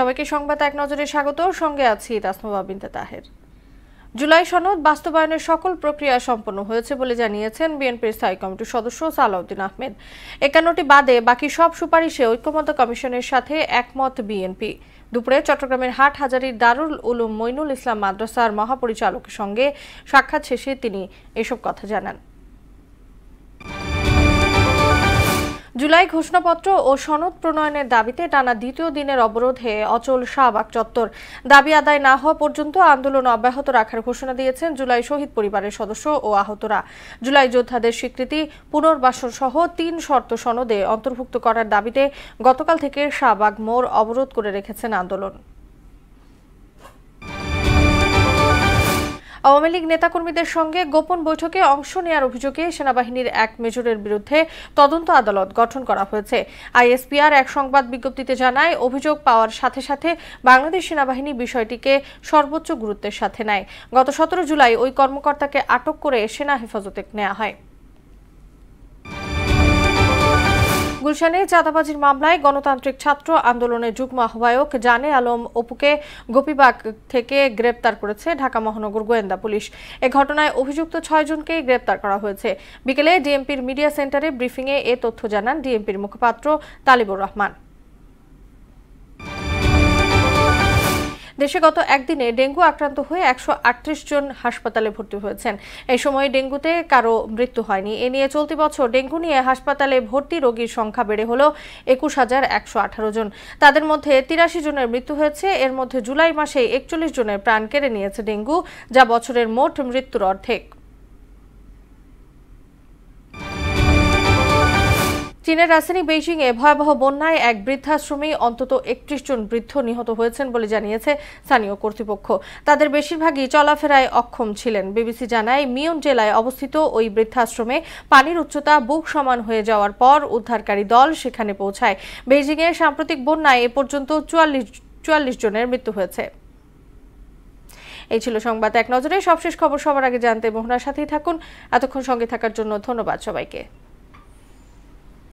সবাইকে সংবাদ এক নজরে স্বাগত। সঙ্গে আছি তাসনুবা বিনতে তাহের। জুলাই সনদ বাস্তবায়নের সকল প্রক্রিয়া সম্পন্ন হয়েছে বলে জানিয়েছেন বিএনপির স্থায়ী কমিটির সদস্য সালাউদ্দিন আহমেদ। 51টি বাদে বাকি সব সুপারিশে ঐক্যমত্য কমিশনের সাথে একমত বিএনপি। দুপুরে চট্টগ্রামের হাটহাজারীর দারুল উলুম মইনুল ইসলাম মাদ্রাসার মহাপরিচালকের সঙ্গে সাক্ষাৎ শেষে তিনি এসব কথা জানান। জুলাই ঘোষণাপত্র ও সনদ প্রণয়নের দাবিতে টানা দ্বিতীয় দিনের অবরোধে অচল শাহবাগ চত্বর। দাবি আদায় না হওয়া পর্যন্ত আন্দোলন অব্যাহত রাখার ঘোষণা দিয়েছেন জুলাই শহীদ পরিবারের সদস্য ও আহতরা। জুলাই যোদ্ধাদের স্বীকৃতি, পুনর্বাসন সহ 3 শর্ত সনদে অন্তর্ভুক্ত করার দাবিতে গতকাল থেকে শাহবাগ মোড় অবরোধ করে রেখেছেন আন্দোলন। আওয়ামী লীগ নেতাকর্মীদের সঙ্গে গোপন বৈঠকে অংশ নেওয়ার অভিযোগে সেনাবাহিনীর এক মেজরের বিরুদ্ধে তদন্ত আদালত গঠন করা হয়েছে। আইএসপিআর এক সংবাদ বিজ্ঞপ্তিতে জানায়, অভিযোগ পাওয়ার সাথে সাথে বাংলাদেশ সেনাবাহিনী বিষয়টিকে সর্বোচ্চ গুরুত্বের সাথে নেয়। গত 17 জুলাই ওই কর্মকর্তাকে আটক করে সেনা হেফাজতে নেওয়া হয়। গুলশানে চাঁদাবাজির মামলায় গণতান্ত্রিক ছাত্র আন্দোলনের যুগ্ম আহ্বায়ক জানে আলম অপুকে গোপীবাগ থেকে গ্রেপ্তার করেছে ঢাকা মহানগর গোয়েন্দা পুলিশ। এ ঘটনায় অভিযুক্ত 6 জনকেই গ্রেপ্তার করা হয়েছে। বিকেলে ডিএমপির মিডিয়া সেন্টারে ব্রিফিংয়ে এ তথ্য জানান ডিএমপির মুখপাত্র তালিবুর রহমান। দেশে গত একদিনে ডেঙ্গু আক্রান্ত হয়ে 138 জন হাসপাতালে ভর্তি হয়েছেন। এই সময় ডেঙ্গুতে কারো মৃত্যু হয়নি। এ নিয়ে চলতি বছর ডেঙ্গু নিয়ে হাসপাতালে ভর্তি রোগীর সংখ্যা বেড়ে হলো 21,118 জন। তাদের মধ্যে 83 জনের মৃত্যু হয়েছে। এর মধ্যে জুলাই মাসে 41 জনের প্রাণ কেড়ে নিয়েছে ডেঙ্গু, যা বছরের মোট মৃত্যুর অর্ধেক। চীনের রাজধানী বেইজিংয়ে ভয়াবহ বন্যায় এক বৃদ্ধাশ্রমে অন্তত 31 জন বৃদ্ধ নিহত হয়েছেন বলে জানিয়েছে স্থানীয় কর্তৃপক্ষ। তাদের বেশিরভাগই চলাফেরায় অক্ষম ছিলেন। বিবিসি জানায়, মিয়ন জেলায় অবস্থিত ওই বৃদ্ধাশ্রমে পানির উচ্চতা বুক সমান হয়ে যাওয়ার পর উদ্ধারকারী দল সেখানে পৌঁছায়। বেইজিংয়ে সাম্প্রতিক বন্যায় এ পর্যন্ত 44 জনের মৃত্যু হয়েছে। এই ছিল সংবাদ এক নজরে। সবশেষ খবর সবার আগে জানতে মোহনার সাথেই থাকুন। এতক্ষণ সঙ্গে থাকার জন্য ধন্যবাদ সবাইকে।